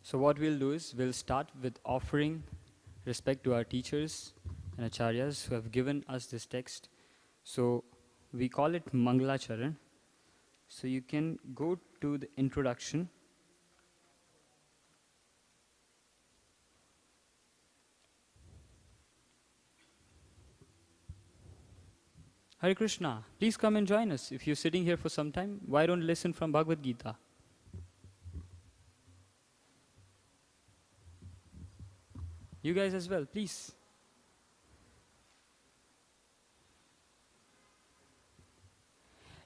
So what we'll do is we'll start with offering respect to our teachers and acharyas who have given us this text. So we call it Mangala Charan. So you can go to the introduction. Hare Krishna, please come and join us. If you're sitting here for some time, why don't listen from Bhagavad Gita? You guys as well, please.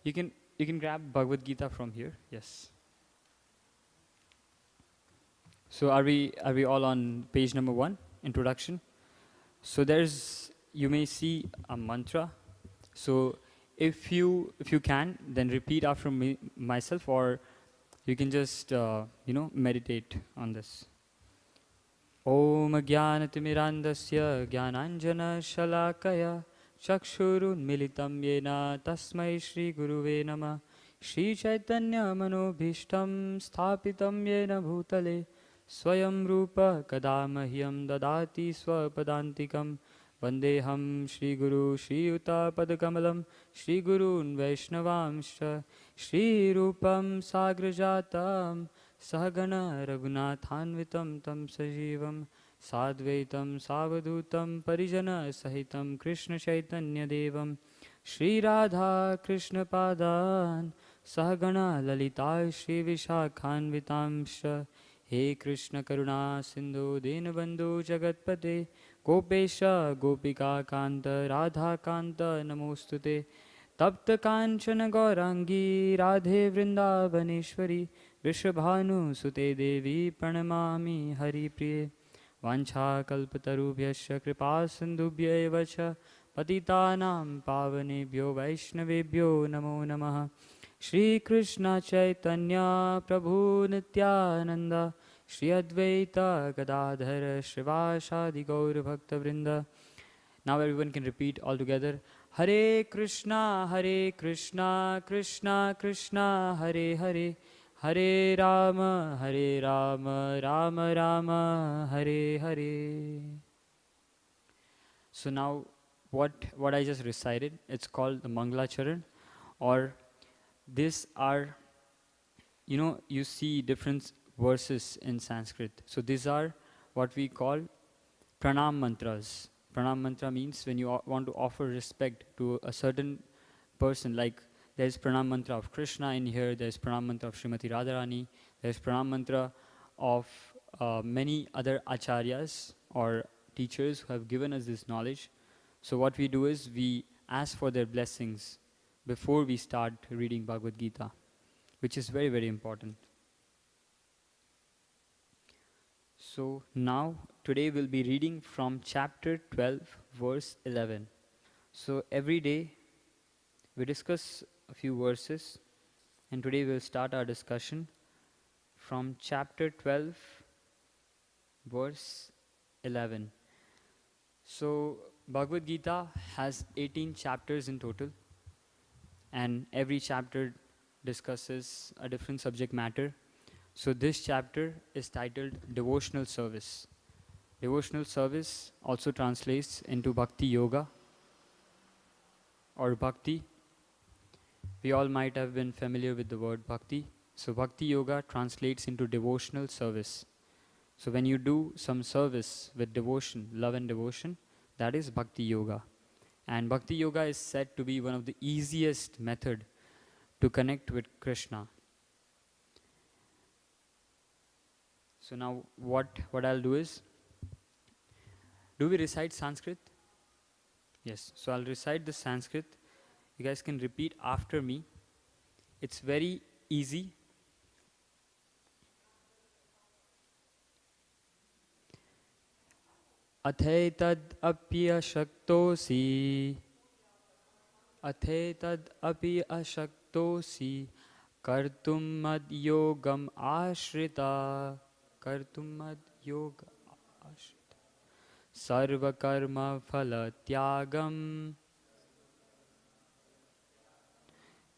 You can grab Bhagavad Gita from here. Yes. So are we all on page number 1, introduction? So you may see a mantra. So if you can, then repeat after myself, or you can just meditate on this. Om Jnanatimirandasya Jnananjana Shalakaya Chakshurunmilitam Yena Tasmai Shri Guruve Namah Shri Chaitanya Manobhishtam Sthapitam Yena Bhutale Swayam Rupa Kadamahyam Dadati Swapadantikam Vandeham Shri Guru Shri Yuta Padakamalam Shri Gurun Vaishnavamsha Shri Rupam Sagrajatam Sahagana Raghunathanvitam Tam Sajivam Sadvaitam Savadutam Parijana Sahitam Krishna Chaitanya Devam Shri Radha Krishna Padan Sahagana Lalita Shri Vishakhanvitamsha He Krishna Karuna Sindhu Dinabandhu Jagatpate Gopesha Gopika Kanta Radha Kanta Namostute Tapta Kanchana Gaurangi Radhe Vrindavaneshwari Vrishabhanu Sute Devi Pranamami Hari Priye Vancha Kalpatarubhyasya Kripa Sindhubhya Vacha Patitanam Pavanebhyo Vaishnavebhyo Namo Namaha Shri Krishna Chaitanya Prabhu Nityananda Shri Advaita Gadadhara Shrivasadi Gaur Bhakta Vrinda. Now everyone can repeat all together. Hare Krishna, Krishna Krishna, Hare Hare, Hare Rama, Rama Rama, Hare Hare. So now what I just recited, it's called the Mangala Charan, or these are, you see different verses in Sanskrit. So these are what we call pranam mantras. Pranam mantra means when you want to offer respect to a certain person, like there's pranam mantra of Krishna in here, there's pranam mantra of Srimati Radharani, there's pranam mantra of many other acharyas or teachers who have given us this knowledge. So what we do is we ask for their blessings before we start reading Bhagavad Gita, which is very, very important. So now, today we'll be reading from chapter 12, verse 11. So every day we discuss a few verses, and today we'll start our discussion from chapter 12, verse 11. So Bhagavad Gita has 18 chapters in total, and every chapter discusses a different subject matter. So this chapter is titled Devotional Service. Devotional service also translates into Bhakti Yoga or Bhakti. We all might have been familiar with the word Bhakti. So Bhakti Yoga translates into devotional service. So when you do some service with devotion, love and devotion, that is Bhakti Yoga. And Bhakti Yoga is said to be one of the easiest method to connect with Krishna. So now what I'll do is, do we recite Sanskrit? Yes, so I'll recite the Sanskrit. You guys can repeat after me. It's very easy. Athetad apya shaktosi, Athetad apya shaktosi, Kartum mad yogam ashrita, Kartum mad yoga ashrita, Sarva karma phala tyagam,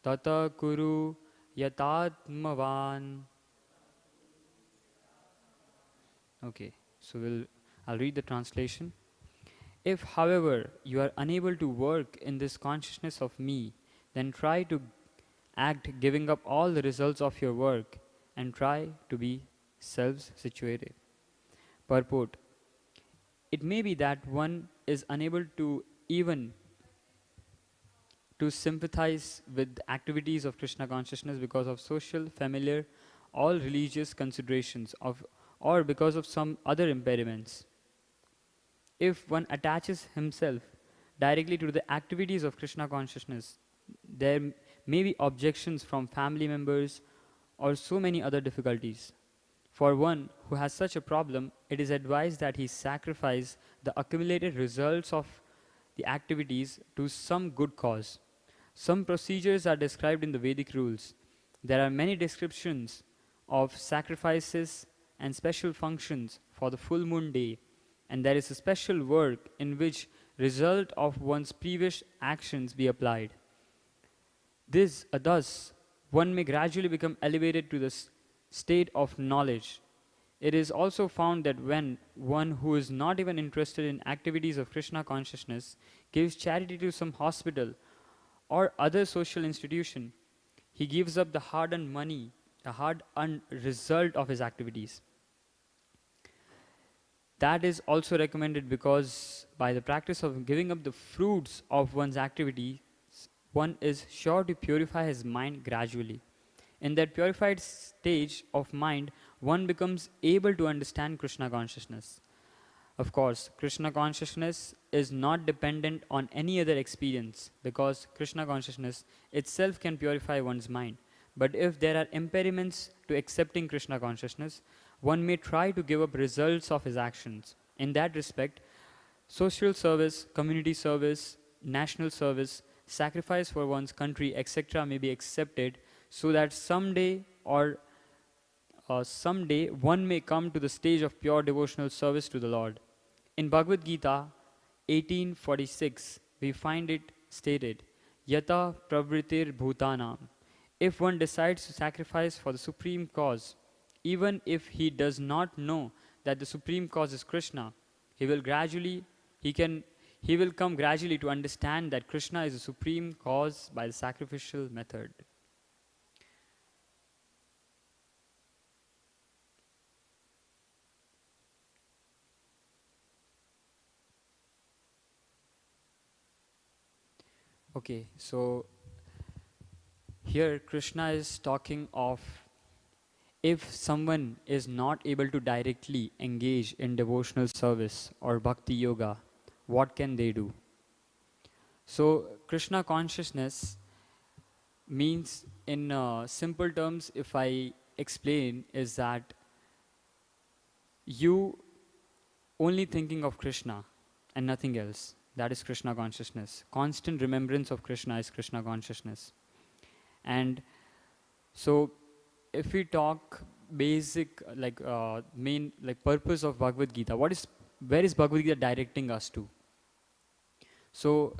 Tata kuru yatatmavan, Okay, so I'll read the translation. If, however, you are unable to work in this consciousness of me, then try to act giving up all the results of your work and try to be self-situated. Purport. It may be that one is unable to even to sympathize with activities of Krishna consciousness because of social, familiar, all religious considerations of or because of some other impediments. If one attaches himself directly to the activities of Krishna consciousness, there may be objections from family members or so many other difficulties. For one who has such a problem, it is advised that he sacrifice the accumulated results of the activities to some good cause. Some procedures are described in the Vedic rules. There are many descriptions of sacrifices and special functions for the full moon day, and there is a special work in which result of one's previous actions be applied. Thus, one may gradually become elevated to the state of knowledge. It is also found that when one who is not even interested in activities of Krishna consciousness gives charity to some hospital or other social institution, he gives up the hard-earned money, the hard-earned result of his activities. That is also recommended because by the practice of giving up the fruits of one's activity, one is sure to purify his mind gradually. In that purified stage of mind, one becomes able to understand Krishna consciousness. Of course, Krishna consciousness is not dependent on any other experience because Krishna consciousness itself can purify one's mind. But if there are impediments to accepting Krishna consciousness, one may try to give up results of his actions. In that respect, social service, community service, national service, sacrifice for one's country, etc. may be accepted so that someday one may come to the stage of pure devotional service to the Lord. In Bhagavad Gita 18:46, we find it stated, Yata pravritir bhutanam. If one decides to sacrifice for the supreme cause, even if he does not know that the supreme cause is Krishna, he will come gradually to understand that Krishna is the supreme cause by the sacrificial method. Okay, so here Krishna is talking of if someone is not able to directly engage in devotional service or bhakti yoga, what can they do? So Krishna consciousness means, in simple terms, if I explain, is that you only thinking of Krishna and nothing else. That is Krishna consciousness. Constant remembrance of Krishna is Krishna consciousness. And so if we talk basic, main, purpose of Bhagavad Gita, where is Bhagavad Gita directing us to? So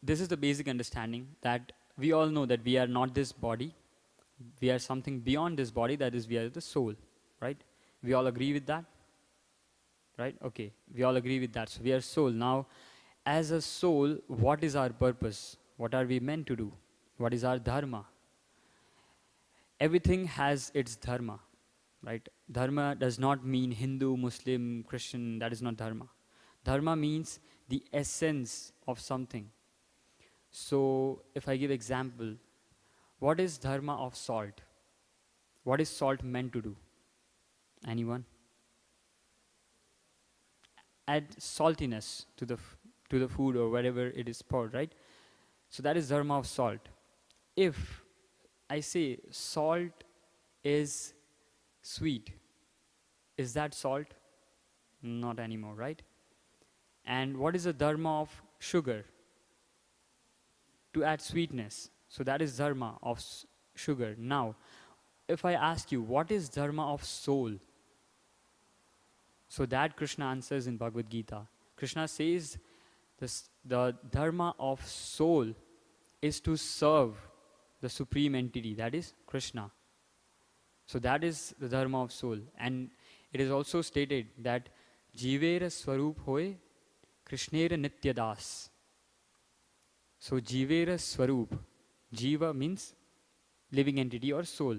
this is the basic understanding that we all know that we are not this body. We are something beyond this body, that is we are the soul, right? We all agree with that? Right? Okay, we all agree with that. So we are soul. Now, as a soul, what is our purpose? What are we meant to do? What is our dharma? Everything has its dharma, right? Dharma does not mean Hindu, Muslim, Christian. That is not dharma. Dharma means the essence of something. So if I give example, what is dharma of salt? What is salt meant to do? Anyone? Add saltiness to the food or wherever it is poured, right? So that is dharma of salt. If I say salt is sweet, is that salt? Not anymore, right? And what is the dharma of sugar? To add sweetness. So that is dharma of sugar. Now, if I ask you, what is dharma of soul? So that Krishna answers in Bhagavad Gita. Krishna says the dharma of soul is to serve the supreme entity, that is Krishna. So that is the dharma of soul. And it is also stated that Jivera Swarup hoye Krishnera Nityadas. So Jivera Swarup, Jiva means living entity or soul.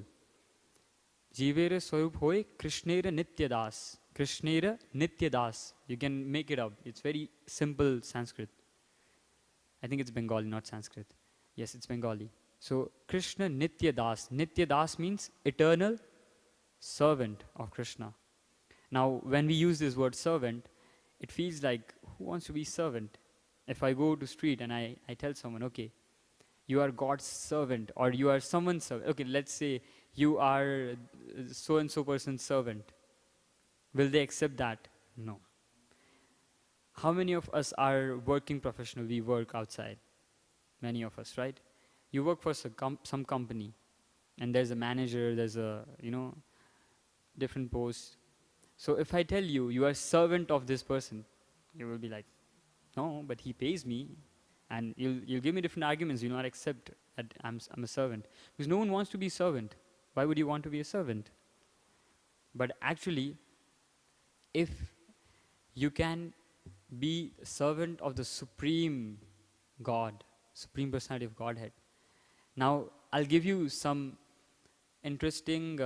Jivera Swarup hoye Krishnera Nityadas. Krishnera Nityadas. You can make it up. It's very simple Sanskrit. I think it's Bengali, not Sanskrit. Yes, it's Bengali. So Krishna Nityadas. Nityadas means eternal servant of Krishna. Now, when we use this word servant, it feels like, who wants to be servant? If I go to street and I tell someone, okay, you are God's servant, or you are someone's servant. Okay, let's say you are so-and-so person's servant. Will they accept that? No. How many of us are working professional? We work outside. Many of us, right? You work for some company, and there's a manager, there's a, different post. So if I tell you, you are servant of this person, you will be like, no, but he pays me. And you'll give me different arguments. You'll not accept that I'm a servant. Because no one wants to be a servant. Why would you want to be a servant? But actually, if you can be a servant of the Supreme God, Supreme Personality of Godhead. Now, I'll give you some interesting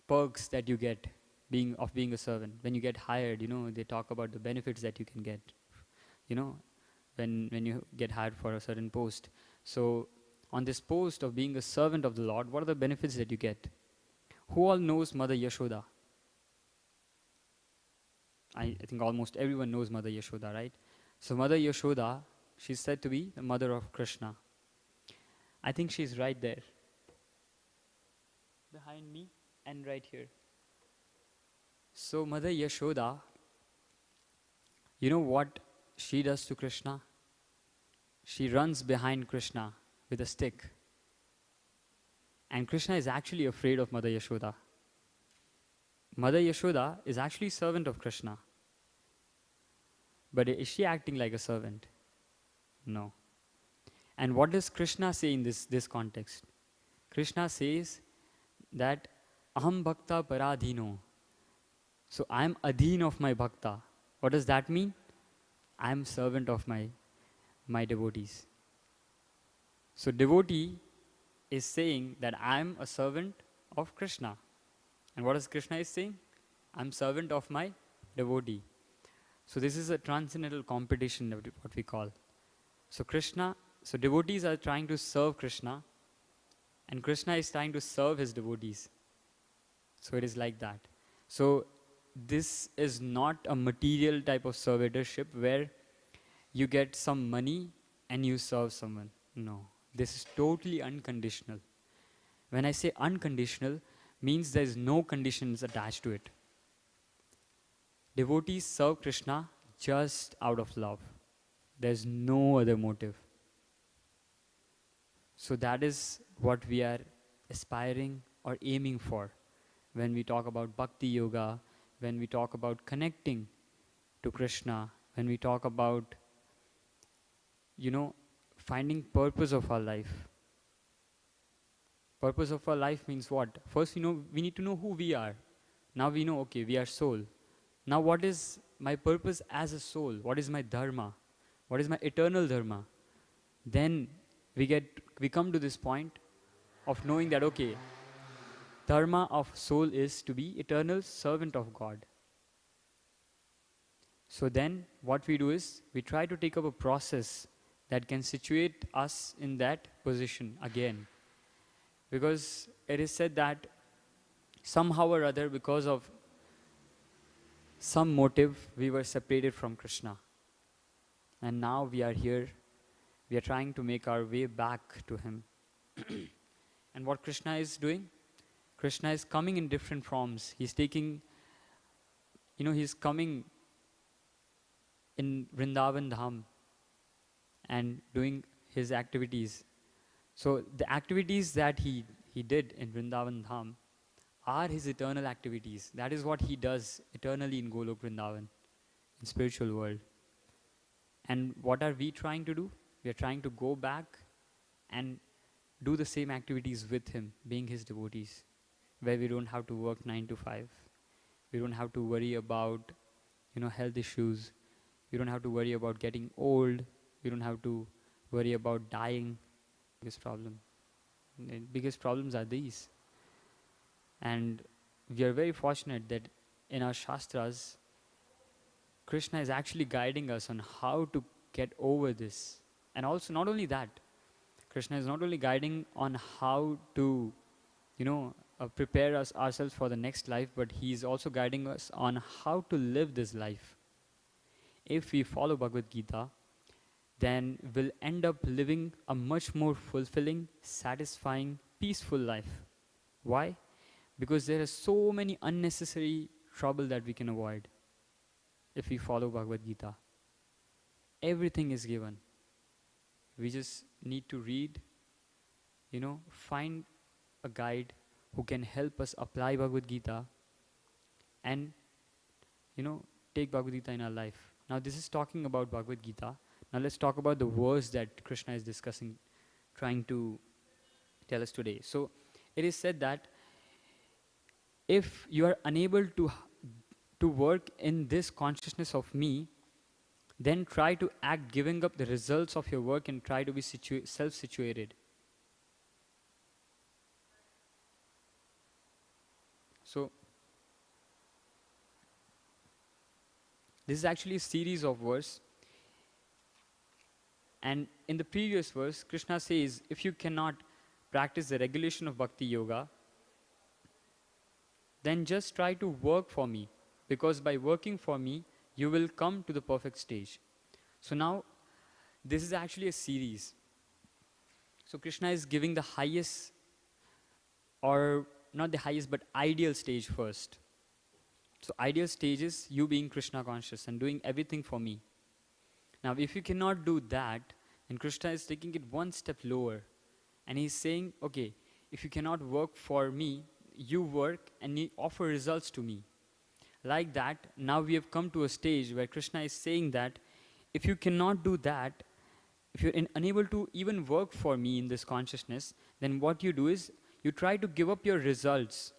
perks that you get being a servant. When you get hired, they talk about the benefits that you can get, when you get hired for a certain post. So on this post of being a servant of the Lord, what are the benefits that you get? Who all knows Mother Yashoda? I think almost everyone knows Mother Yashoda, right? So Mother Yashoda, she's said to be the mother of Krishna. I think she's right there, behind me and right here. So Mother Yashoda, you know what she does to Krishna? She runs behind Krishna with a stick. And Krishna is actually afraid of Mother Yashoda. Mother Yashoda is actually servant of Krishna. But is she acting like a servant? No. And what does Krishna say in this context? Krishna says that aham bhakta paradhino. So I am adhin of my bhakta. What does that mean? I am servant of my devotees. So devotee is saying that I am a servant of Krishna. And what is Krishna is saying? I am servant of my devotee. So this is a transcendental competition, what we call. So devotees are trying to serve Krishna, and Krishna is trying to serve his devotees. So it is like that. So this is not a material type of servitorship where you get some money and you serve someone. No. This is totally unconditional. When I say unconditional, means there is no conditions attached to it. Devotees serve Krishna just out of love. There's no other motive. So that is what we are aspiring or aiming for when we talk about bhakti yoga, when we talk about connecting to Krishna, when we talk about, finding purpose of our life. Purpose of our life means what? First, we need to know who we are. Now we know, okay, we are soul. Now what is my purpose as a soul? What is my dharma? What is my eternal dharma? Then we come to this point of knowing that, okay, dharma of soul is to be eternal servant of God. So then what we do is we try to take up a process that can situate us in that position again. Because it is said that somehow or other, because of some motive, we were separated from Krishna. And now we are here. We are trying to make our way back to him. And what Krishna is doing? Krishna is coming in different forms. He's taking, he's coming in Vrindavan Dham and doing his activities. So the activities that he did in Vrindavan Dham are his eternal activities. That is what he does eternally in Golok Vrindavan, in spiritual world. And what are we trying to do? We are trying to go back and do the same activities with him, being his devotees, where we don't have to work 9 to 5. We don't have to worry about, health issues. We don't have to worry about getting old. We don't have to worry about dying. Biggest problem. The biggest problems are these. And we are very fortunate that in our Shastras, Krishna is actually guiding us on how to get over this. And also, not only that, Krishna is not only guiding on how to, prepare ourselves for the next life, but He is also guiding us on how to live this life. If we follow Bhagavad Gita, then we'll end up living a much more fulfilling, satisfying, peaceful life. Why? Because there is so many unnecessary trouble that we can avoid if we follow Bhagavad Gita. Everything is given. We just need to read, find a guide who can help us apply Bhagavad Gita and, take Bhagavad Gita in our life. Now this is talking about Bhagavad Gita. Now let's talk about the verse that Krishna is discussing, trying to tell us today. So it is said that if you are unable to work in this consciousness of me, then try to act giving up the results of your work and try to be self-situated. So this is actually a series of verses. And in the previous verse, Krishna says, if you cannot practice the regulation of Bhakti Yoga, then just try to work for me, because by working for me, you will come to the perfect stage. So now, this is actually a series. So Krishna is giving the highest, or not the highest, but ideal stage first. So ideal stage is you being Krishna conscious and doing everything for me. Now, if you cannot do that, then Krishna is taking it one step lower. And he's saying, okay, if you cannot work for me, you work and you offer results to me. Like that, now we have come to a stage where Krishna is saying that if you cannot do that, if you're unable to even work for me in this consciousness, then what you do is you try to give up your results.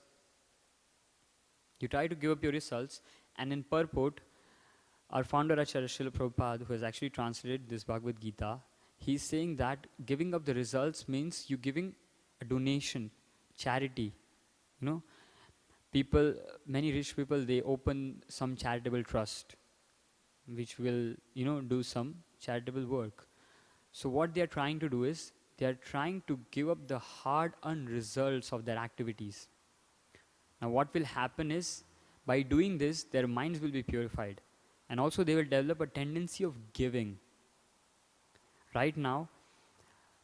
You try to give up your results, and in purport, our founder Acharya Srila Prabhupada, who has actually translated this Bhagavad Gita, he's saying that giving up the results means you giving a donation, charity. People, many rich people, they open some charitable trust, which will, do some charitable work. So what they are trying to do is, they are trying to give up the hard-earned results of their activities. Now what will happen is, by doing this, their minds will be purified. And also they will develop a tendency of giving. Right now,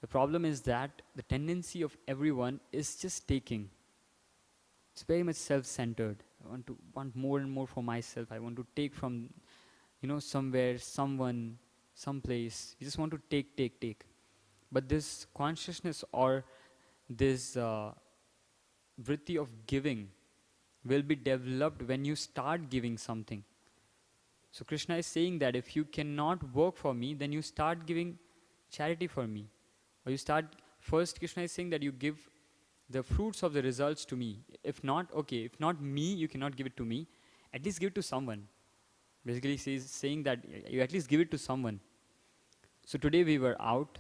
the problem is that the tendency of everyone is just taking. It's very much self-centered. I want more and more for myself. I want to take from, somewhere, someone, someplace. You just want to take. But this consciousness or this vritti of giving will be developed when you start giving something. So Krishna is saying that if you cannot work for me, then you start giving charity for me. Or you start, first Krishna is saying that you give the fruits of the results to me. If not, okay, if not me, you cannot give it to me. At least give it to someone. Basically he's saying that you at least give it to someone. So today we were out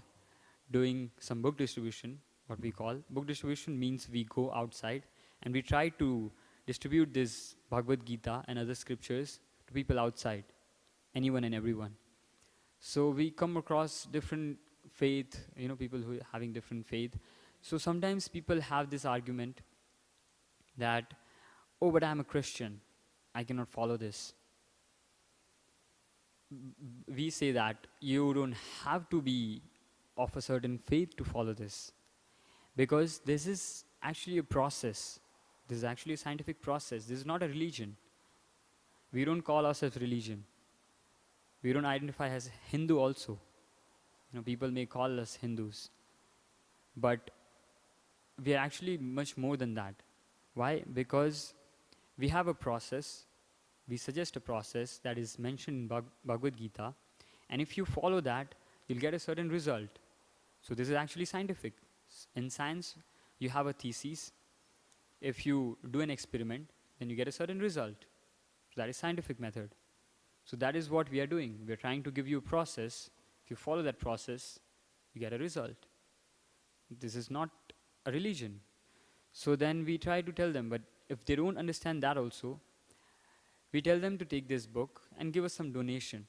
doing some book distribution, what we call. Book distribution means we go outside and we try to distribute this Bhagavad Gita and other scriptures to people outside, anyone and everyone. So we come across different faith, people who are having different faith. So sometimes people have this argument that, oh, but I'm a Christian, I cannot follow this. We say that you don't have to be of a certain faith to follow this, because this is actually a process. This is actually a scientific process. This is not a religion. We don't call ourselves religion. We don't identify as Hindu also. People may call us Hindus. But we are actually much more than that. Why? Because we have a process. We suggest a process that is mentioned in Bhagavad Gita. And if you follow that, you'll get a certain result. So this is actually scientific. In science, you have a thesis. If you do an experiment, then you get a certain result. So that is scientific method. So that is what we are doing. We are trying to give you a process. If you follow that process, you get a result. This is not a religion. So then we try to tell them, but if they don't understand that also, we tell them to take this book and give us some donation.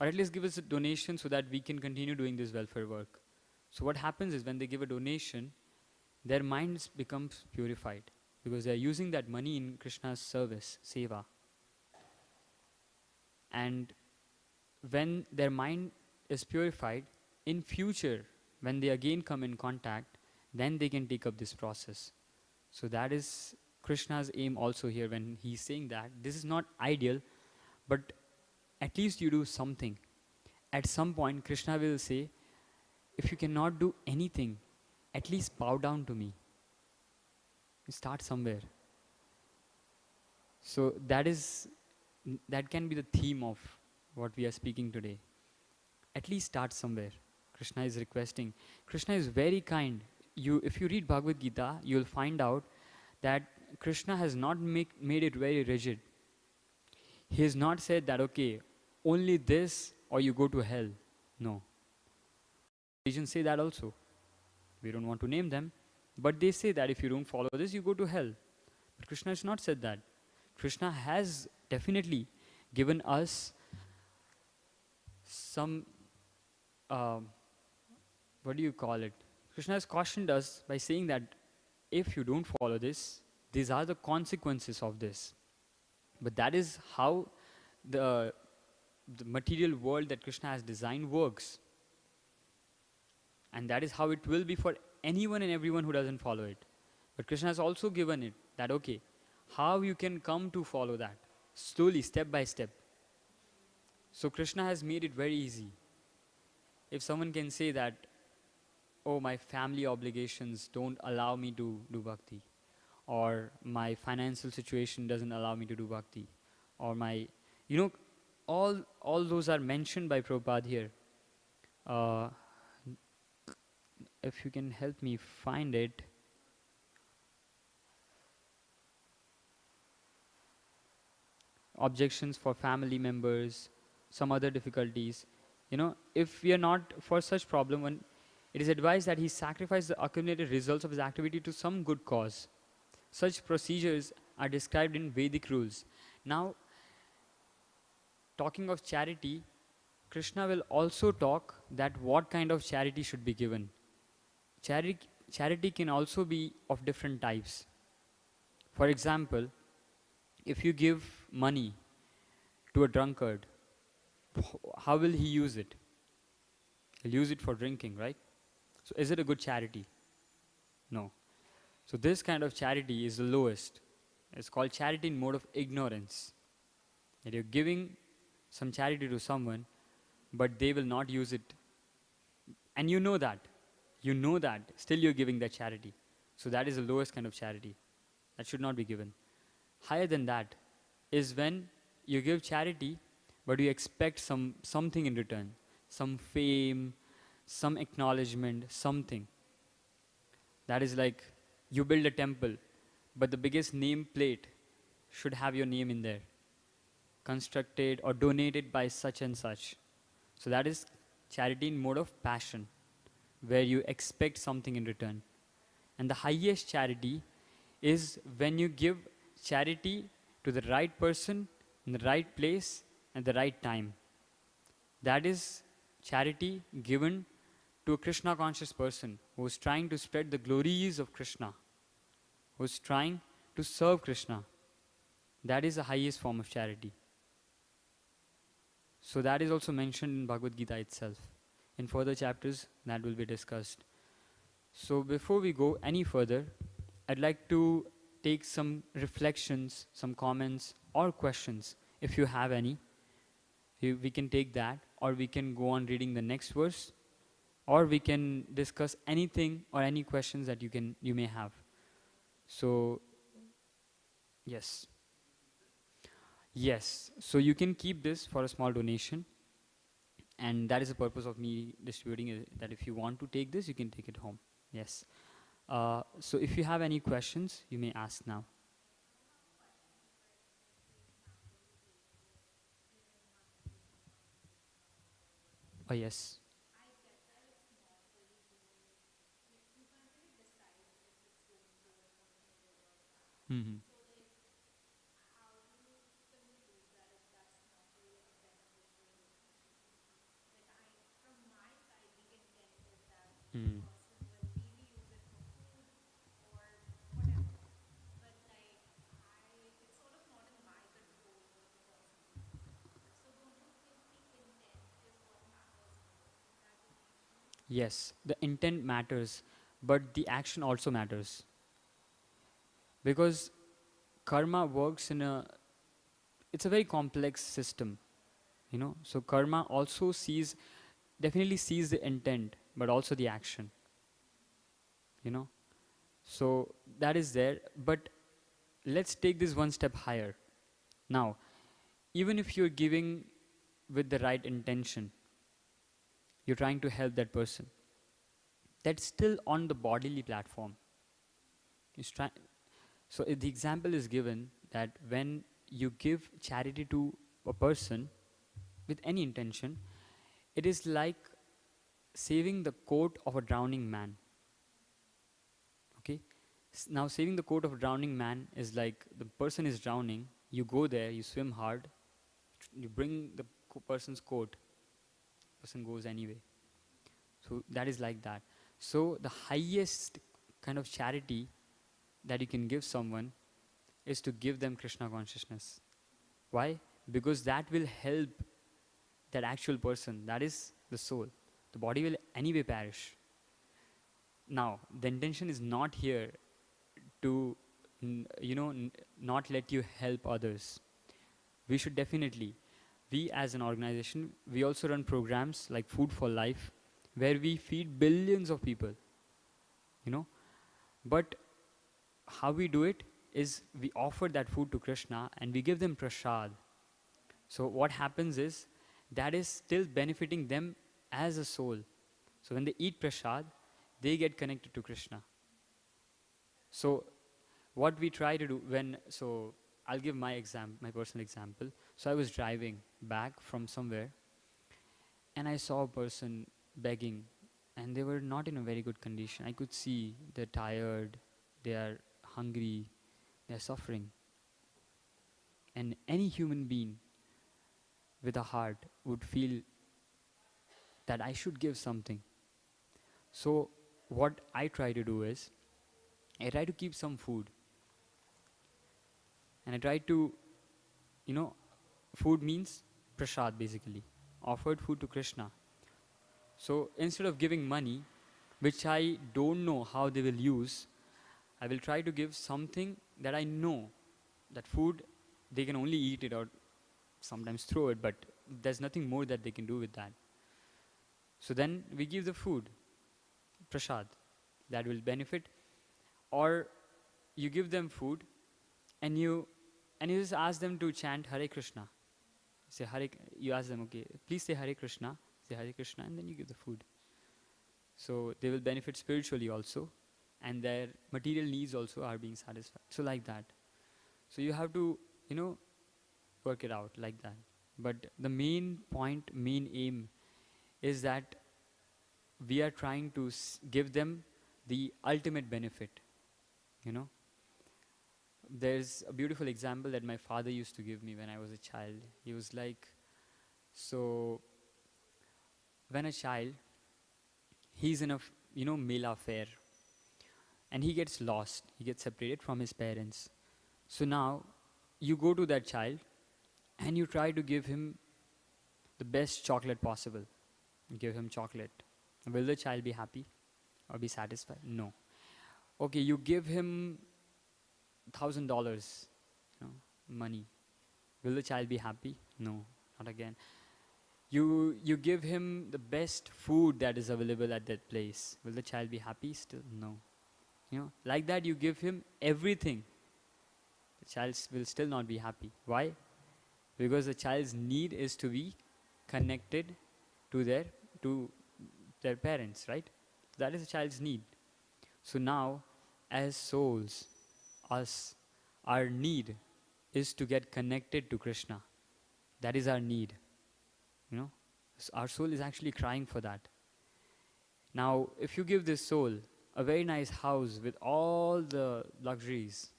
Or at least give us a donation so that we can continue doing this welfare work. So what happens is when they give a donation, their minds becomes purified because they are using that money in Krishna's service, seva. And when their mind is purified, in future, when they again come in contact, then they can take up this process. So that is Krishna's aim also here when he's saying that this is not ideal, but at least you do something. At some point, Krishna will say, if you cannot do anything, at least bow down to me. Start somewhere. So that can be the theme of what we are speaking today. At least start somewhere. Krishna is requesting. Krishna is very kind. If you read Bhagavad Gita, you'll find out that Krishna has not made it very rigid. He has not said that, okay, only this or you go to hell. No. Religions say that also. We don't want to name them. But they say that if you don't follow this, you go to hell. But Krishna has not said that. Krishna has definitely given us some, what do you call it? Krishna has cautioned us by saying that if you don't follow this, these are the consequences of this. But that is how the material world that Krishna has designed works. And that is how it will be for anyone and everyone who doesn't follow it. But Krishna has also given it that, okay, how you can come to follow that, slowly, step by step. So Krishna has made it very easy. If someone can say that, oh, my family obligations don't allow me to do bhakti, or my financial situation doesn't allow me to do bhakti, or my, all those are mentioned by Prabhupada here. If you can help me find it. Objections for family members, some other difficulties. If we are not for such problem, it is advised that he sacrifice the accumulated results of his activity to some good cause. Such procedures are described in Vedic rules. Now, talking of charity, Krishna will also talk that what kind of charity should be given. Charity can also be of different types. For example, if you give money to a drunkard, how will he use it? He'll use it for drinking, right? So is it a good charity? No. So this kind of charity is the lowest. It's called charity in mode of ignorance. That you're giving some charity to someone, but they will not use it. And you know that. Still you're giving that charity. So that is the lowest kind of charity. That should not be given. Higher than that is when you give charity, but you expect something in return. Some fame, some acknowledgement, something. That is like you build a temple, but the biggest name plate should have your name in there. Constructed or donated by such and such. So that is charity in mode of passion, where you expect something in return. And the highest charity is when you give charity to the right person, in the right place, at the right time. That is charity given to a Krishna conscious person who is trying to spread the glories of Krishna, who is trying to serve Krishna. That is the highest form of charity. So that is also mentioned in Bhagavad Gita itself. In further chapters, that will be discussed. So before we go any further, I'd like to take some reflections, some comments or questions, if you have any. We can take that, or we can go on reading the next verse, or we can discuss anything or any questions that you may have. So, yes. Yes, so you can keep this for a small donation, and that is the purpose of me distributing it, that if you want to take this, you can take it home. Yes. So if you have any questions, you may ask now. Oh, yes. Hmm. Mm. Yes, the intent matters, but the action also matters. Because karma works in a, it's a very complex system, you know. So karma also sees, definitely sees the intent, but also the action, you know. So that is there. But let's take this one step higher. Now, even if you're giving with the right intention, you're trying to help that person, that's still on the bodily platform. It's try- so if the example is given that when you give charity to a person with any intention, it is like saving the coat of a drowning man. Okay? Now, saving the coat of a drowning man is like the person is drowning, you go there, you swim hard, you bring the person's coat, person goes anyway. So that is like that. So the highest kind of charity that you can give someone is to give them Krishna consciousness. Why? Because that will help that actual person, that is the soul. The body will anyway perish. Now, the intention is not here to, not let you help others. We should definitely, we as an organization, we also run programs like Food for Life, where we feed billions of people, you know. But how we do it is we offer that food to Krishna and we give them prasad. So what happens is that is still benefiting them as a soul. So when they eat prasad, they get connected to Krishna. So what we try to do when, so I'll give my personal example. So I was driving back from somewhere and I saw a person begging, and they were not in a very good condition. I could see they're tired, they are hungry, they're suffering. And any human being with a heart would feel that I should give something. So what I try to do is I try to keep some food, and I try to, you know, food means prasad basically, offered food to Krishna. So instead of giving money, which I don't know how they will use, I will try to give something that I know that food they can only eat it or sometimes throw it, but there's nothing more that they can do with that. So then we give the food, prasad, that will benefit. Or you give them food and you just ask them to chant Hare Krishna. Say Hare, you ask them, okay, please say Hare Krishna, say Hare Krishna, and then you give the food. So they will benefit spiritually also, and their material needs also are being satisfied. So like that. So you have to, you know, work it out like that. But the main point, main aim is that we are trying to give them the ultimate benefit, you know. There's a beautiful example that my father used to give me when I was a child. He was like, so when a child, he's in a, Mela fair, and he gets lost, he gets separated from his parents. So now you go to that child and you try to give him the best chocolate possible. You give him chocolate. Will the child be happy or be satisfied? No. Okay, you give him $1,000, money. Will the child be happy? No, not again. You give him the best food that is available at that place. Will the child be happy? Still no. Like that you give him everything. The child will still not be happy. Why? Because the child's need is to be connected to their parents, right? That is a child's need. So now, as souls, us, our need is to get connected to Krishna. That is our need, you know. Our soul is actually crying for that. Now, if you give this soul a very nice house with all the luxuries,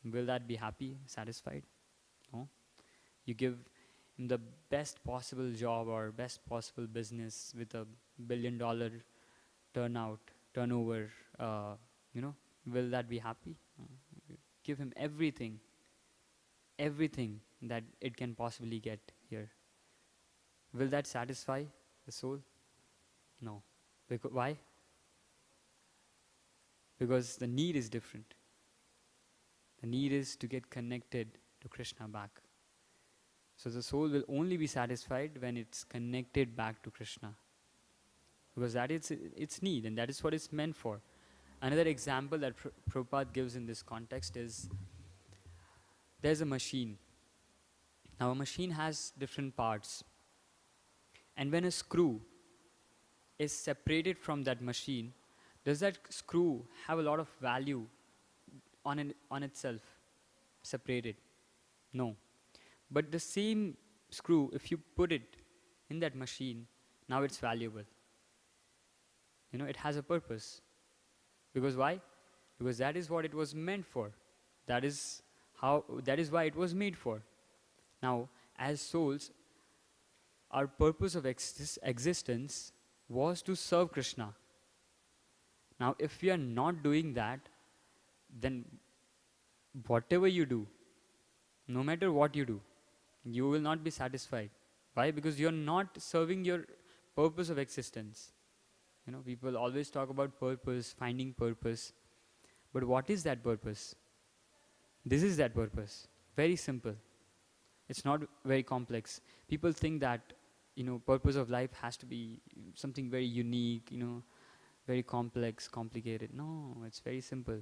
will that be happy, satisfied? No. You give him the best possible job or best possible business with $1 billion turnout, turnover, uh, you know, will that be happy? Give him everything, everything that it can possibly get here. Will that satisfy the soul? No. Why? Because the need is different. The need is to get connected to Krishna back. So the soul will only be satisfied when it's connected back to Krishna. Because that is its need, and that is what it's meant for. Another example that Prabhupada gives in this context is, there's a machine. Now a machine has different parts. And when a screw is separated from that machine, does that screw have a lot of value on itself, separated? No. But the same screw, if you put it in that machine, now it's valuable. It has a purpose. Because why? Because that is what it was meant for. That is why it was made for. Now, as souls, our purpose of existence was to serve Krishna. Now, if we are not doing that, then whatever you do, no matter what you do, you will not be satisfied. Why? Because you're not serving your purpose of existence. People always talk about purpose, finding purpose. But what is that purpose? This is that purpose. Very simple. It's not very complex. People think that, purpose of life has to be something very unique, very complex, complicated. No, it's very simple.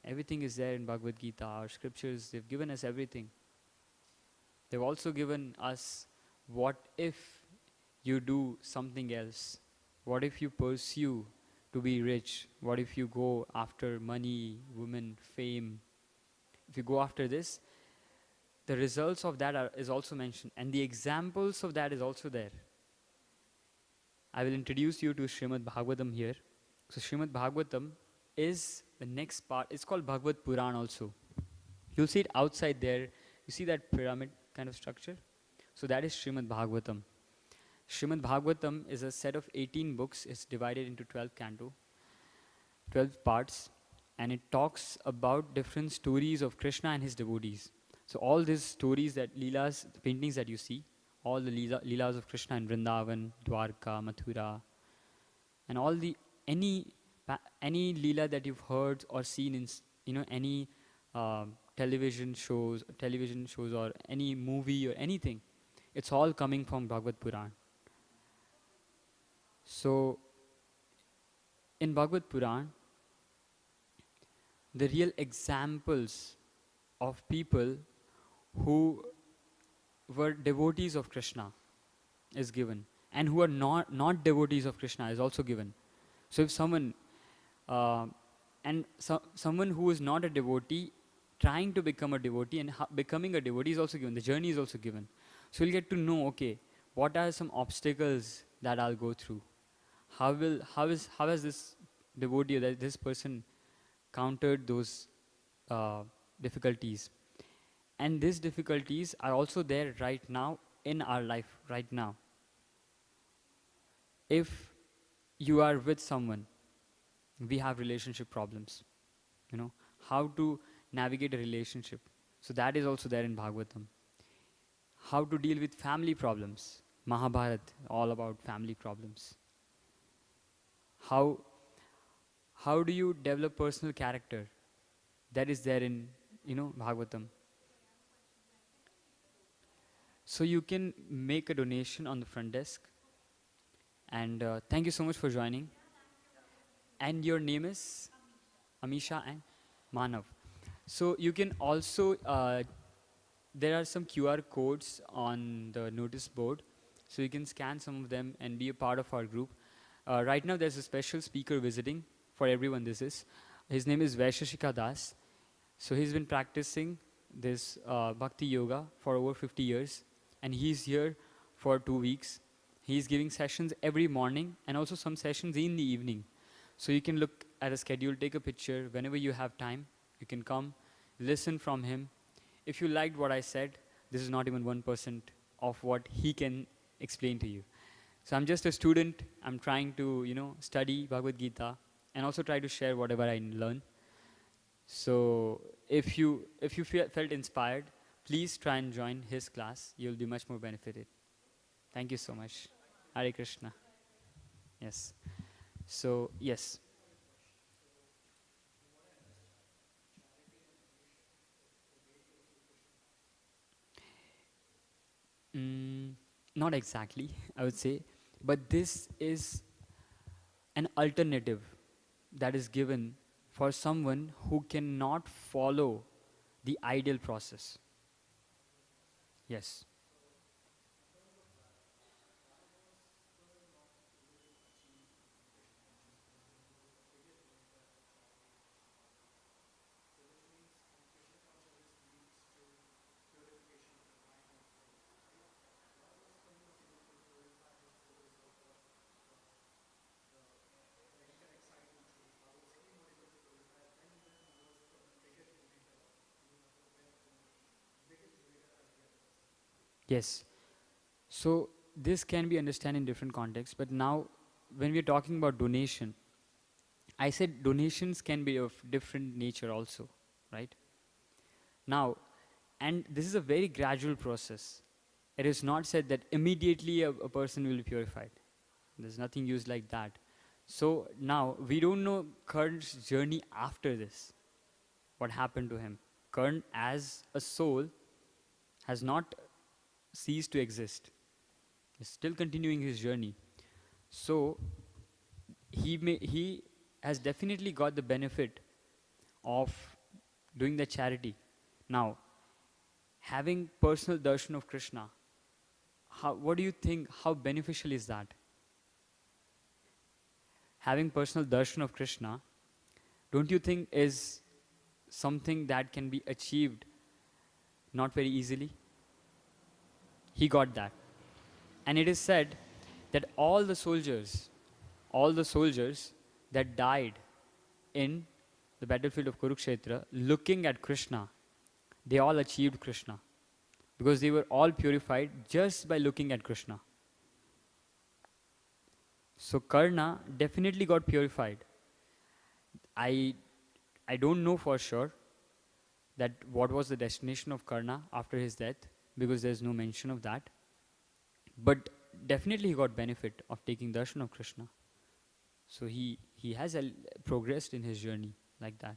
Everything is there in Bhagavad Gita. Our scriptures, they've given us everything. They've also given us, what if you do something else? What if you pursue to be rich? What if you go after money, women, fame? If you go after this, the results of that is also mentioned, and the examples of that is also there. I will introduce you to Srimad Bhagavatam here. So Srimad Bhagavatam is the next part. It's called Bhagavad Puran also. You'll see it outside there. You see that pyramid kind of structure? So that is Srimad Bhagavatam. Srimad Bhagavatam is a set of 18 books. It's divided into 12 canto, 12 parts, and it talks about different stories of Krishna and his devotees. So all these stories, that Leelas, the paintings that you see, all the Leelas of Krishna in Vrindavan, Dwarka, Mathura, and all any Leela that you've heard or seen in any television shows or any movie or anything, it's all coming from Bhagavad Puran. So in Bhagavad Puran, the real examples of people who were devotees of Krishna is given, and who are not devotees of Krishna is also given. So if someone someone who is not a devotee trying to become a devotee and becoming a devotee is also given. The journey is also given. So you'll get to know, okay, what are some obstacles that I'll go through? How has this devotee, or this person, countered those difficulties? And these difficulties are also there right now in our life, right now. If you are with someone, we have relationship problems. How to navigate a relationship. So that is also there in Bhagavatam. How to deal with family problems. Mahabharata, all about family problems. How do you develop personal character? That is there in, Bhagavatam. So you can make a donation on the front desk. And thank you so much for joining. And your name is? Amisha and Manav. So you can also, there are some QR codes on the notice board. So you can scan some of them and be a part of our group. Right now there's a special speaker visiting for everyone. His name is Vaishashika Das. So he's been practicing this Bhakti Yoga for over 50 years. And he's here for 2 weeks. He's giving sessions every morning and also some sessions in the evening. So you can look at a schedule, take a picture whenever you have time. You can come, listen from him. If you liked what I said, this is not even 1% of what he can explain to you. So I'm just a student. I'm trying to, study Bhagavad Gita and also try to share whatever I learn. So if you felt inspired, please try and join his class. You'll be much more benefited. Thank you so much. Hare Krishna. Yes. So, yes. Mm, Not exactly, I would say. But this is an alternative that is given for someone who cannot follow the ideal process. Yes. Yes. So this can be understood in different contexts, but now when we're talking about donation, I said donations can be of different nature also, right? Now, and this is a very gradual process. It is not said that immediately a person will be purified. There's nothing used like that. So now we don't know Karn's journey after this. What happened to him? Karn as a soul has not ceased to exist. He's still continuing his journey. So he has definitely got the benefit of doing the charity. Now, having personal darshan of Krishna, what do you think? How beneficial is that? Having personal darshan of Krishna, don't you think is something that can be achieved not very easily? He got that. And it is said that all the soldiers that died in the battlefield of Kurukshetra, looking at Krishna, they all achieved Krishna. Because they were all purified just by looking at Krishna. So Karna definitely got purified. I don't know for sure that what was the destination of Karna after his death, because there's no mention of that. But definitely he got benefit of taking darshan of Krishna. So he has progressed in his journey like that.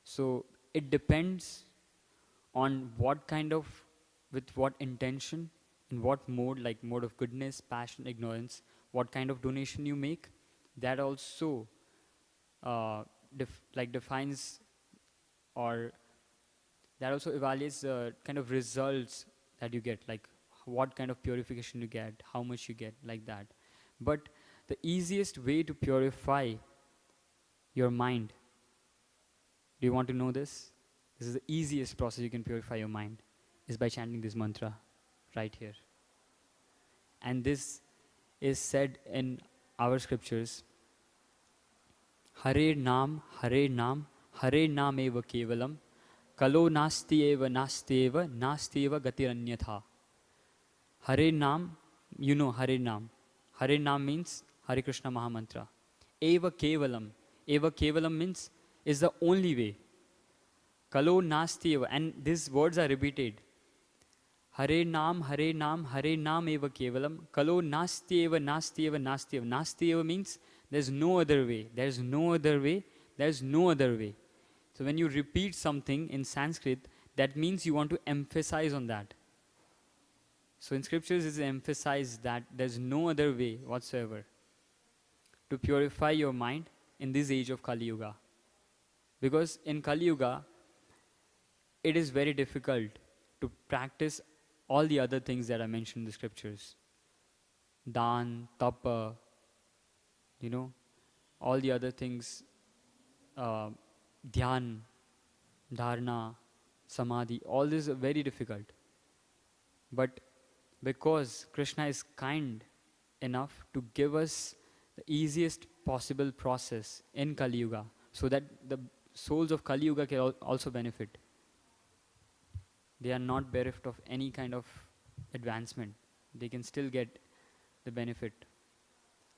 So it depends on what kind of, with what intention, in what mode, like mode of goodness, passion, ignorance, what kind of donation you make, that also defines, or that also evaluates the kind of results that you get, like what kind of purification you get, how much you get, like that. But the easiest way to purify your mind, do you want to know this? This is the easiest process you can purify your mind, is by chanting this mantra right here. And this is said in our scriptures. Hare Nam, Hare Nam, Hare Nam eva kevalam, kalo nasti eva, nasti eva, nasti eva gatiranyatha. Hare Nam, you know Hare Nam. Hare Nam means Hare Krishna Mahamantra. Eva kevalam. Eva kevalam means is the only way. Kalo nasti eva. And these words are repeated. Hare Nam, Hare Nam, Hare Nam eva kevalam. Kalo nasti eva, nasti eva, nasti eva. Nasti eva means there's no other way. There's no other way. There's no other way. So when you repeat something in Sanskrit, that means you want to emphasize on that. So in scriptures, it's emphasized that there's no other way whatsoever to purify your mind in this age of Kali Yuga. Because in Kali Yuga, it is very difficult to practice all the other things that are mentioned in the scriptures. Dan, tapa, all the other things, dhyan, dharna, samadhi, all this is very difficult. But because Krishna is kind enough to give us the easiest possible process in Kali Yuga so that the souls of Kali Yuga can also benefit. They are not bereft of any kind of advancement. They can still get the benefit.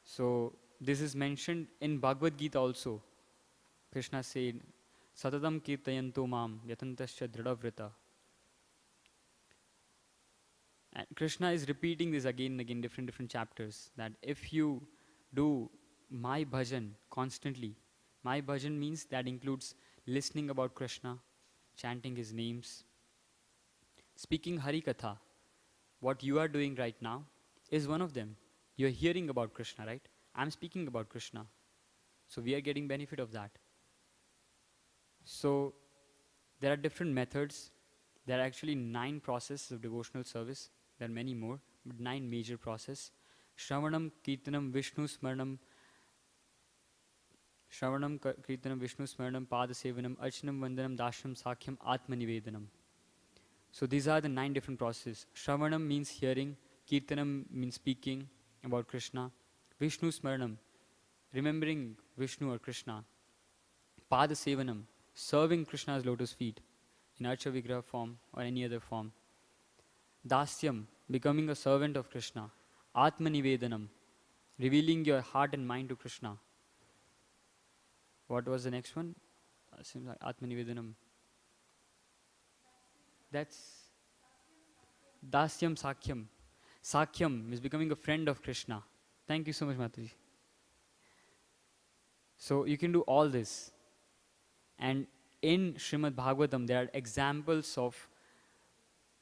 So this is mentioned in Bhagavad Gita also. Krishna said, Satatam kirtayanto mam yatantasya dridhavrita. And Krishna is repeating this again and again, different chapters, that if you do my bhajan constantly, my bhajan means that includes listening about Krishna, chanting his names, speaking Hari Katha. What you are doing right now is one of them. You are hearing about Krishna, right? I'm speaking about Krishna. So we are getting benefit of that. So there are different methods. There are actually 9 processes of devotional service. There are many more, but 9 major processes. Shravanam, Kirtanam, Vishnu Smaranam, Vishnu Smaranam, Pada Sevanam, Archanam, Vandanam, Dashanam, Sakhyam, Atma Nivedanam. So these are the 9 different processes. Shravanam means hearing, Kirtanam means speaking about Krishna, Vishnu Smaranam, remembering Vishnu or Krishna, Pada Sevanam, serving Krishna's lotus feet in Archa Vigraha form or any other form, Dasyam, becoming a servant of Krishna, Atma Nivedanam, revealing your heart and mind to Krishna. What was the next one? Seems like Atma Nivedanam. That's Dasyam Sakhyam. Sakhyam is becoming a friend of Krishna. Thank you so much, Mataji. So you can do all this. And in Srimad Bhagavatam, there are examples of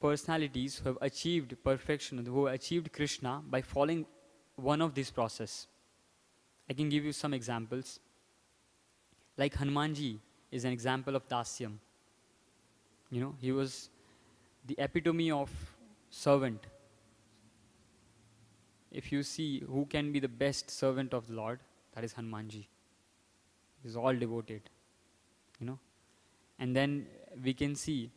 personalities who have achieved perfection, who have achieved Krishna by following one of these processes. I can give you some examples. Like Hanumanji is an example of Dasyam. You know, he was the epitome of servant. If you see who can be the best servant of the Lord, that is Hanumanji. He's all devoted, you know. And then we can see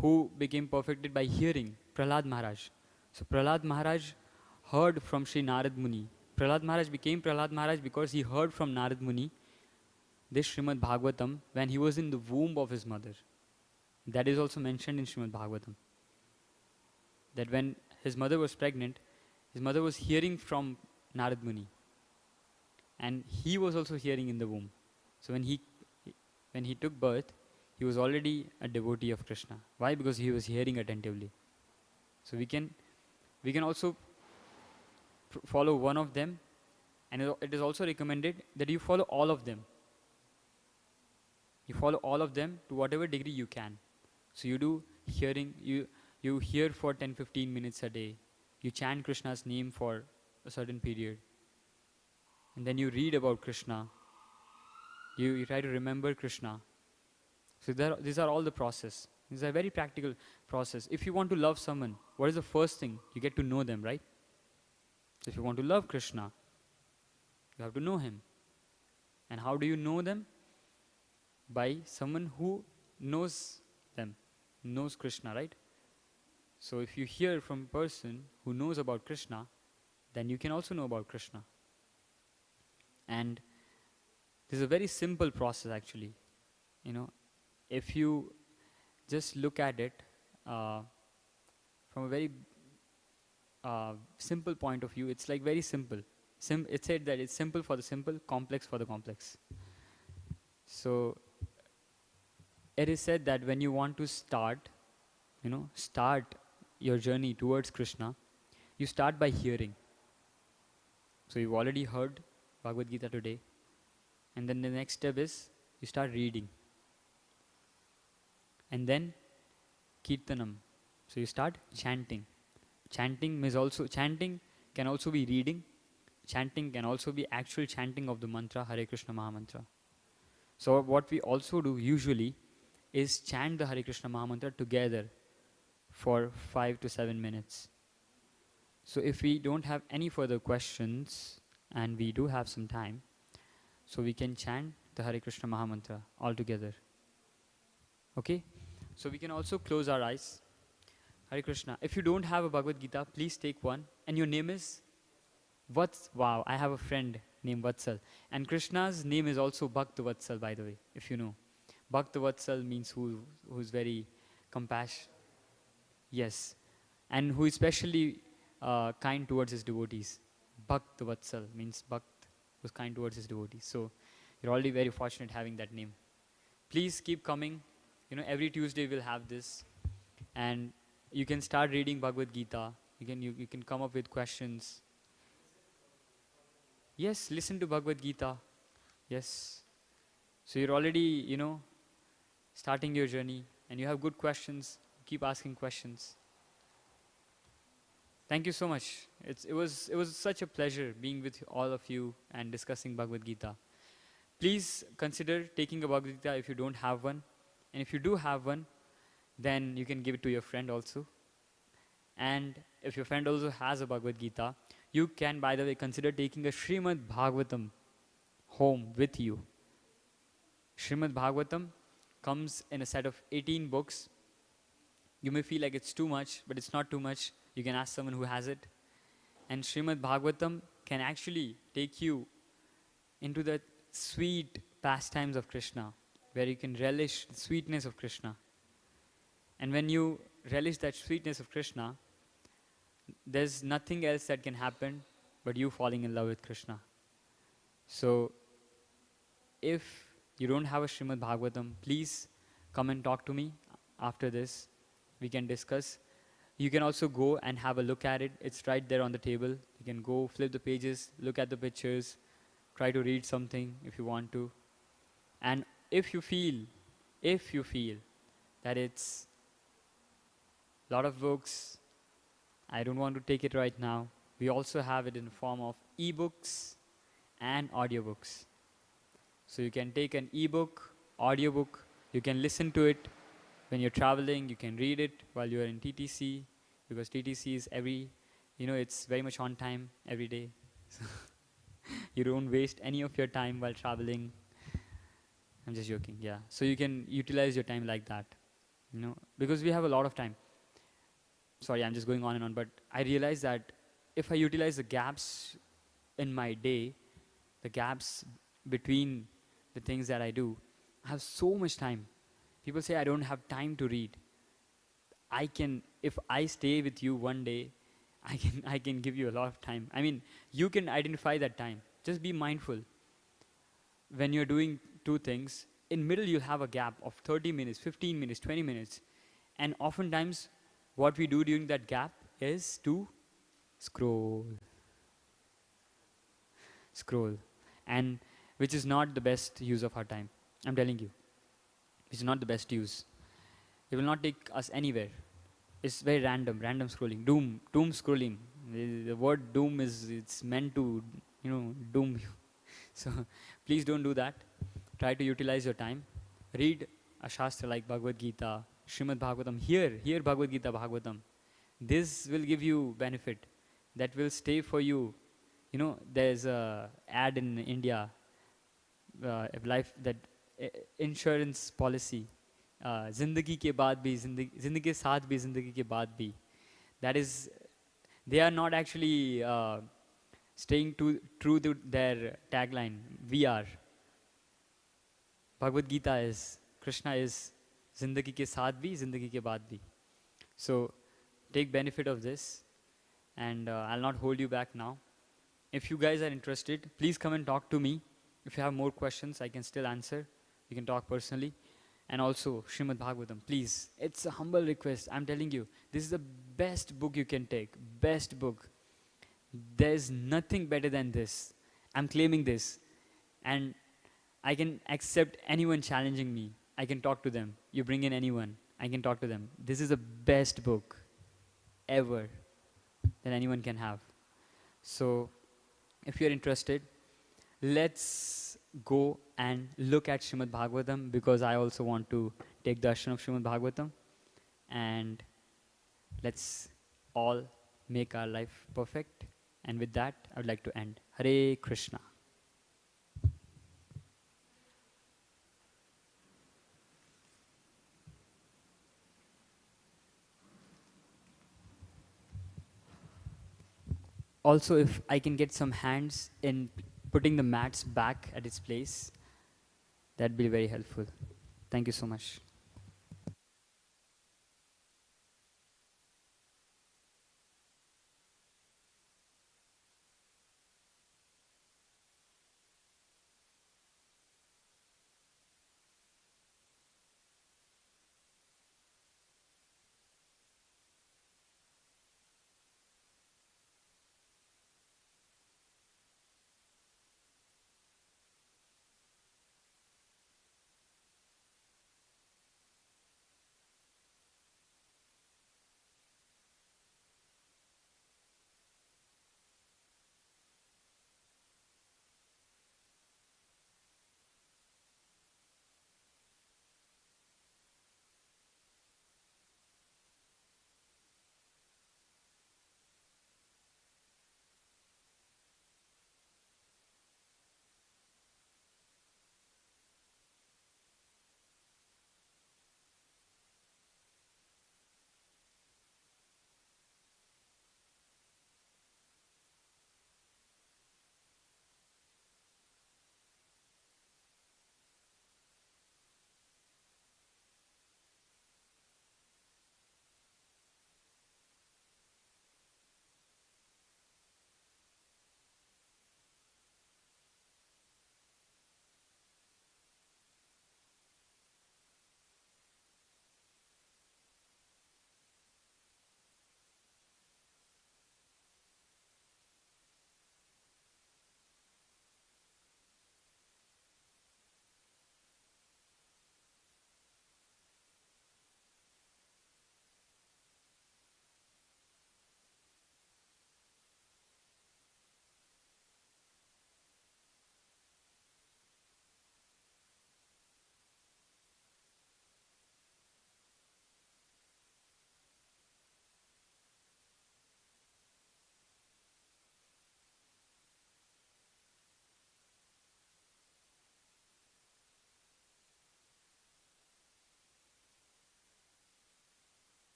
who became perfected by hearing, Prahlad Maharaj. So Prahlad Maharaj heard from Sri Narad Muni. Prahlad Maharaj became Prahlad Maharaj because he heard from Narad Muni this Srimad Bhagavatam when he was in the womb of his mother. That is also mentioned in Srimad Bhagavatam. That when his mother was pregnant, his mother was hearing from Narad Muni. And he was also hearing in the womb. So when he took birth, he was already a devotee of Krishna. Why? Because he was hearing attentively. So we can also follow one of them, and it is also recommended that you follow all of them. You follow all of them to whatever degree you can. So you do hearing, you hear for 10-15 minutes a day. You chant Krishna's name for a certain period. And then you read about Krishna. You try to remember Krishna. So these are all the process. These are very practical process. If you want to love someone, what is the first thing? You get to know them, right? So if you want to love Krishna, you have to know him. And how do you know them? By someone who knows them, knows Krishna, right? So if you hear from a person who knows about Krishna, then you can also know about Krishna. And this is a very simple process actually. You know, if you just look at it from a very simple point of view, it's like very simple. It said that it's simple for the simple, complex for the complex. So it is said that when you want to start your journey towards Krishna, you start by hearing. So you've already heard Bhagavad Gita today. And then the next step is you start reading. And then Kirtanam. So you start chanting. Chanting can also be reading. Chanting can also be actual chanting of the mantra, Hare Krishna Mahamantra. So what we also do usually is chant the Hare Krishna Mahamantra together for 5 to 7 minutes. So if we don't have any further questions, and we do have some time, so we can chant the Hare Krishna Mahamantra all together. Okay? So we can also close our eyes. Hare Krishna. If you don't have a Bhagavad Gita, please take one. And your name is? Wow, I have a friend named Vatsal. And Krishna's name is also Bhakt Vatsal, by the way, if you know. Bhakt Vatsal means who's very compassionate. Yes. And who is especially kind towards his devotees. Bhakt Vatsal means Bhakt, who's kind towards his devotees. So you're already very fortunate having that name. Please keep coming. Every Tuesday we'll have this. And you can start reading Bhagavad Gita. You can come up with questions. Yes, listen to Bhagavad Gita. Yes. So you're already, starting your journey and you have good questions. Keep asking questions. Thank you so much. It was such a pleasure being with all of you and discussing Bhagavad Gita. Please consider taking a Bhagavad Gita if you don't have one. And if you do have one, then you can give it to your friend also. And if your friend also has a Bhagavad Gita, you can, by the way, consider taking a Srimad Bhagavatam home with you. Srimad Bhagavatam comes in a set of 18 books. You may feel like it's too much, but it's not too much. You can ask someone who has it. And Srimad Bhagavatam can actually take you into the sweet pastimes of Krishna, where you can relish the sweetness of Krishna. And when you relish that sweetness of Krishna, there's nothing else that can happen but you falling in love with Krishna. So, if you don't have a Srimad Bhagavatam, please come and talk to me after this. We can discuss. You can also go and have a look at it. It's right there on the table. You can go flip the pages, look at the pictures, try to read something if you want to. And if you feel that it's a lot of books, I don't want to take it right now. We also have it in the form of ebooks and audiobooks. So you can take an ebook, audiobook, you can listen to it when you're traveling, you can read it while you're in TTC, because TTC is it's very much on time every day. So you don't waste any of your time while traveling. I'm just joking, yeah. So you can utilize your time like that, because we have a lot of time. Sorry, I'm just going on and on, but I realize that if I utilize the gaps in my day, the gaps between the things that I do, I have so much time. People say I don't have time to read. If I stay with you one day, I can give you a lot of time. I mean, you can identify that time. Just be mindful. When you're doing two things, in middle you'll have a gap of 30 minutes, 15 minutes, 20 minutes. And oftentimes, what we do during that gap is to scroll. And which is not the best use of our time. I'm telling you. It's not the best use. It will not take us anywhere. It's very random scrolling. Doom scrolling. The word doom it's meant to, doom you. So please don't do that. Try to utilize your time. Read a shastra like Bhagavad Gita, Srimad Bhagavatam. Hear Bhagavad Gita, Bhagavatam. This will give you benefit. That will stay for you. There's a ad in India, life that insurance policy. Zindagi ke baad bhi, zindagi ke saath bhi, zindagi ke baad bhi. That is, they are not actually staying true to their tagline. We are. Bhagavad Gita is, Krishna is, zindagi ke saath bhi, zindagi ke baad bhi. So, take benefit of this, and I'll not hold you back now. If you guys are interested, please come and talk to me. If you have more questions, I can still answer. We can talk personally. And also, Srimad Bhagavatam, please. It's a humble request. I'm telling you, this is the best book you can take. Best book. There's nothing better than this. I'm claiming this. And I can accept anyone challenging me. I can talk to them. You bring in anyone, I can talk to them. This is the best book ever that anyone can have. So, if you're interested, let's go and look at Srimad Bhagavatam, because I also want to take darshan of Srimad Bhagavatam, and let's all make our life perfect. And with that, I would like to end. Hare Krishna. Also, if I can get some hands in putting the mats back at its place, that'd be very helpful. Thank you so much.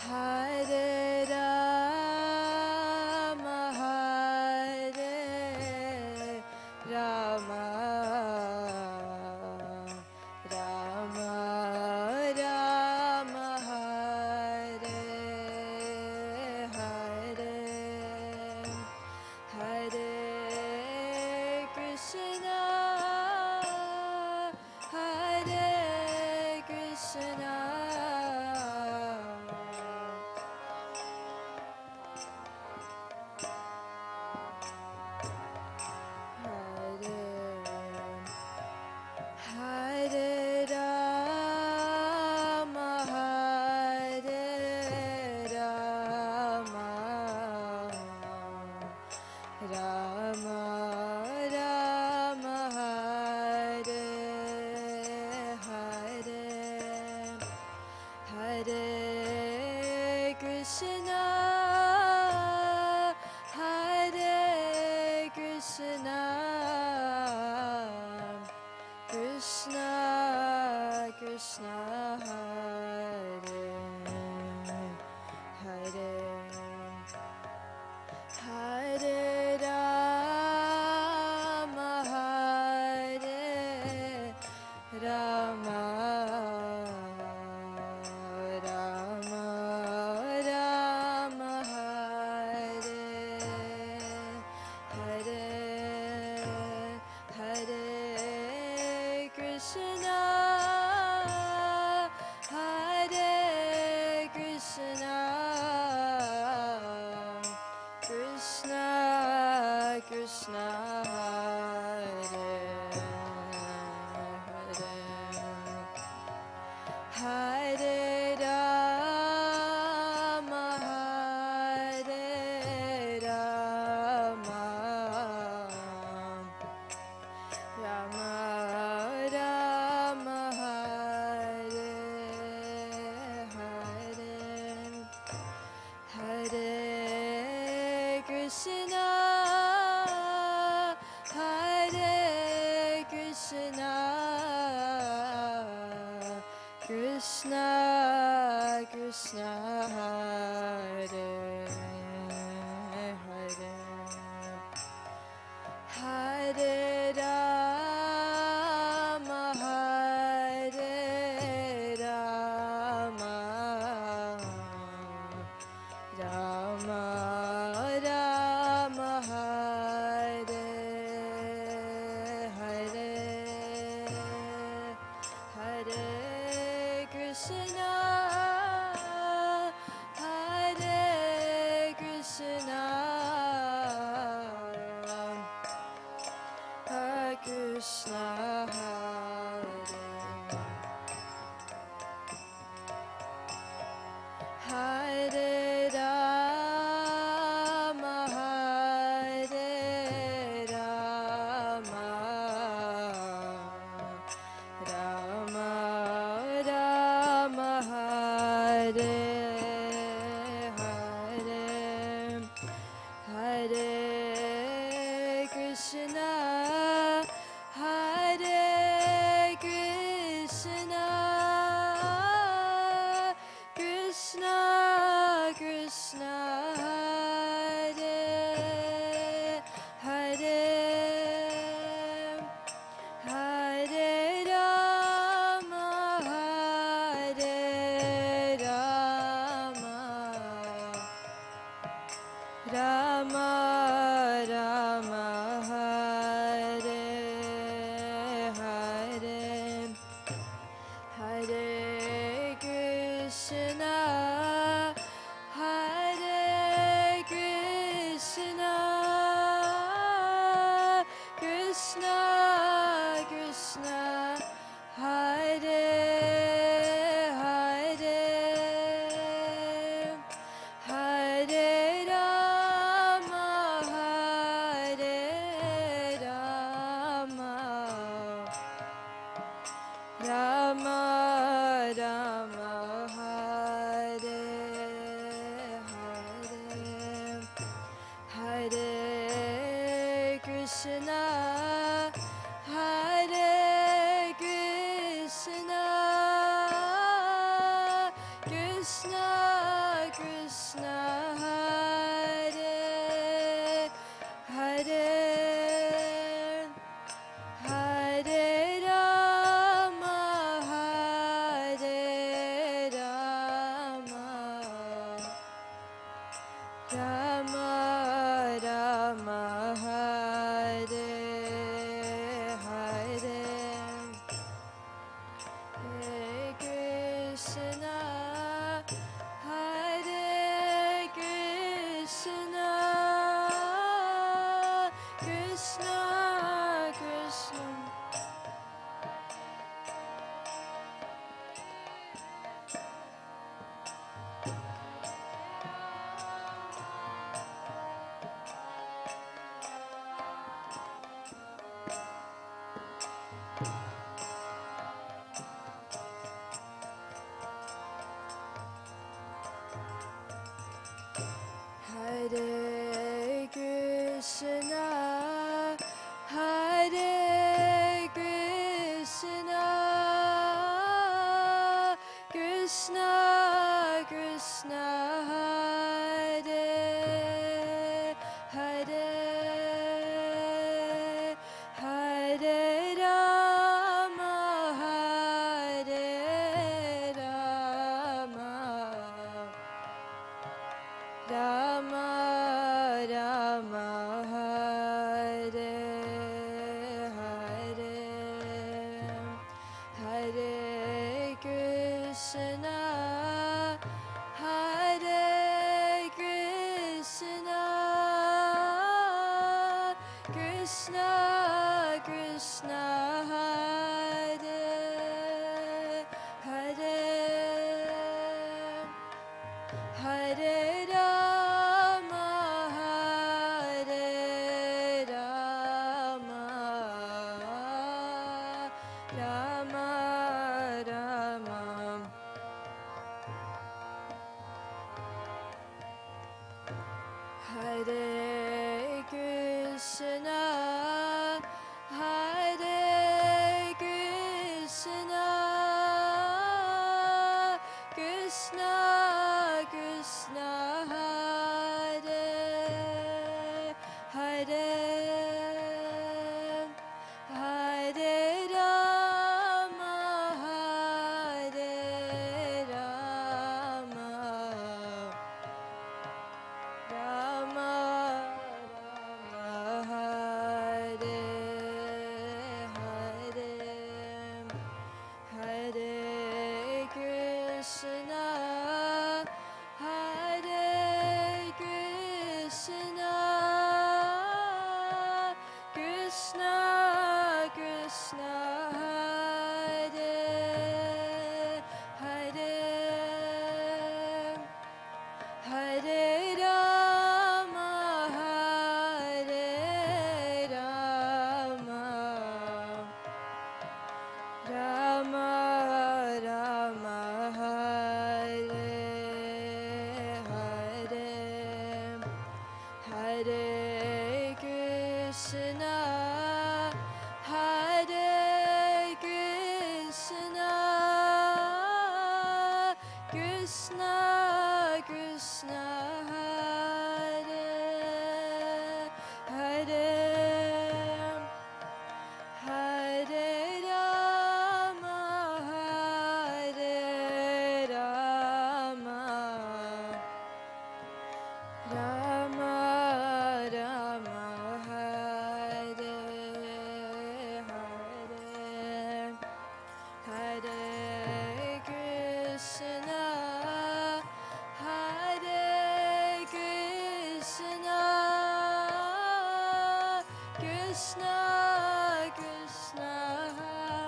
Hare Rama. Krishna Hare Hare Hare Rama Hare Rama Rama Rama Hare Hare Hare Krishna Hare Krishna Krishna Krishna Hare Hare Hare Rama Hare Rama Rama Rama Hare Krishna Hare Krishna Krishna Krishna Hare Hare Hare Rama Hare Rama Rama Rama Hare Hare Hare Krishna Hare Krishna Krishna Krishna Hare Hare Hare Rama Hare Rama Rama Rama Hare Hare Hare Krishna Hare Krishna Krishna Krishna Hare Hare Hare Rama Hare Rama Rama Rama Hare Hare Hare Krishna Hare Krishna Krishna Krishna Hare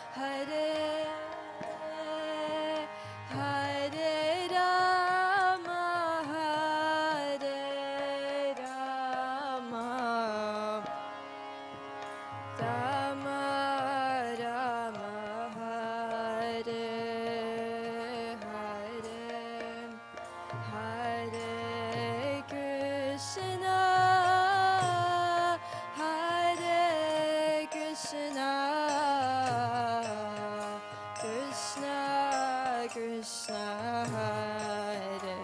Hare Hare Rama Hare Rama Rama Rama Hare Hare Hare Krishna Hare Krishna Krishna Krishna Hare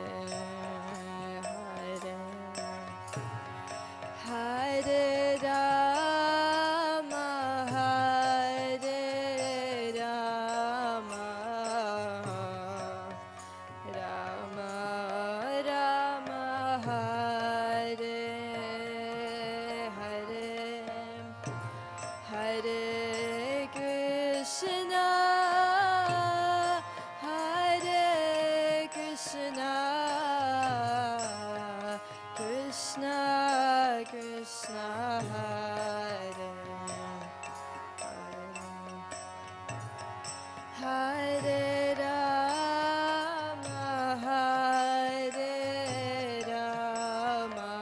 Hare Hare Rama Hare Rama Rama Rama Hare Hare Hare Krishna Hare Krishna Krishna Krishna Hare Hare Rama Hare Rama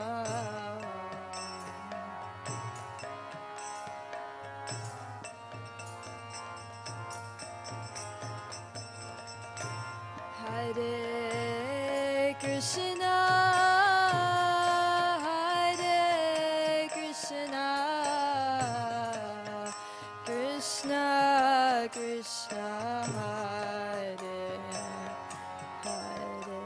Hare Krishna Hare Krishna Krishna Krishna, Hare Hare,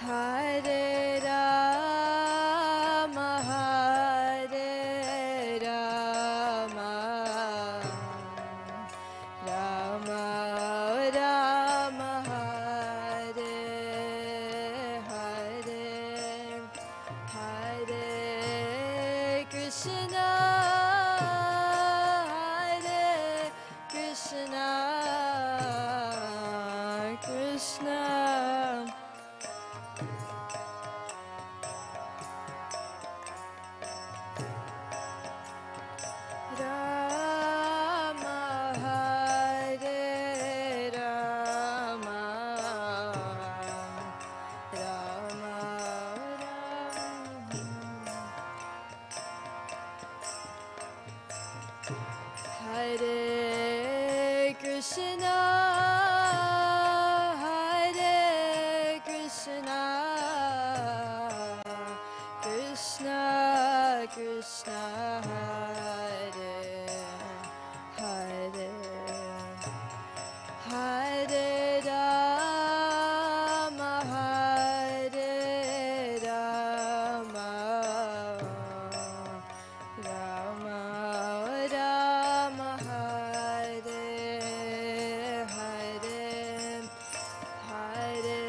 Hare Rama, Hare Rama, Rama Rama, Hare Hare, Hare Krishna, Hare Krishna, Krishna Rama, Hare Rama, Rama Rama, Hare Krishna, Hare Krishna, Krishna Krishna, Hare Hare, Hare Rama, Hare Rama, Rama Rama, Hare Hare, Hare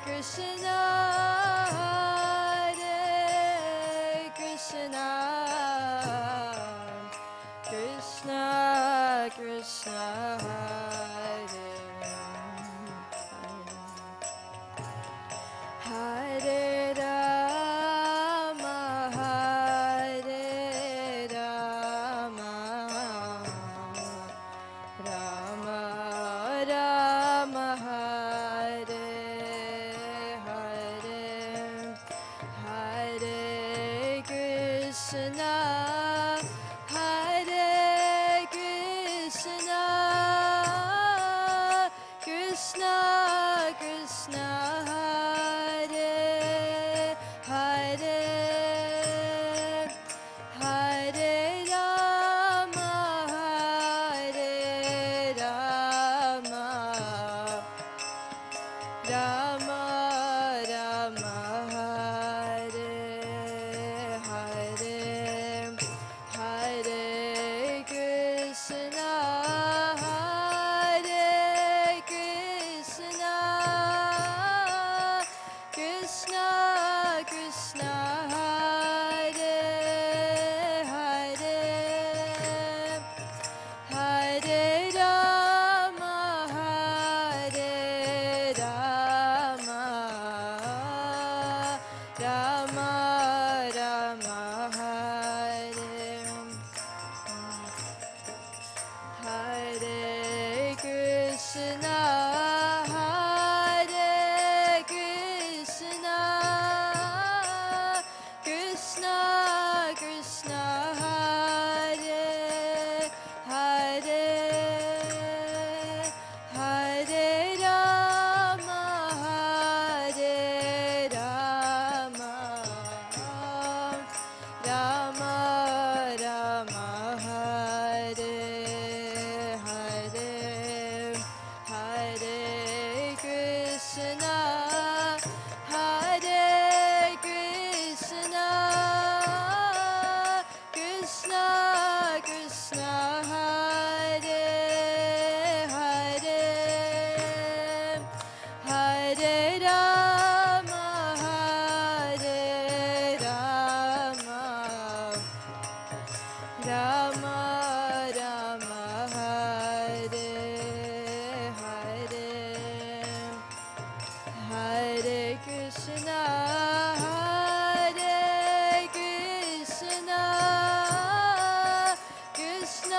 Krishna, Hare Krishna, Krishna Krishna, Hare Hare, Hare Rama, Hare Rama, Rama Rama, Hare Hare, Hare Krishna, Hare Krishna, Krishna Krishna, Hare Hare, Hare Rama, Hare Rama, Rama Rama, Hare Hare, Hare Krishna, Hare Krishna, Krishna Krishna, Hare Hare, Hare Rama, Hare Rama, Rama Rama, Hare Hare Krishna, Hare Krishna, Krishna Krishna, Hare Hare, Hare Rama, Hare Rama, Rama Rama, Hare Hare, Hare Krishna, Hare Krishna, Krishna Krishna, Hare Hare, Hare Rama, Hare Rama, Rama Rama, Hare Hare, Hare Krishna,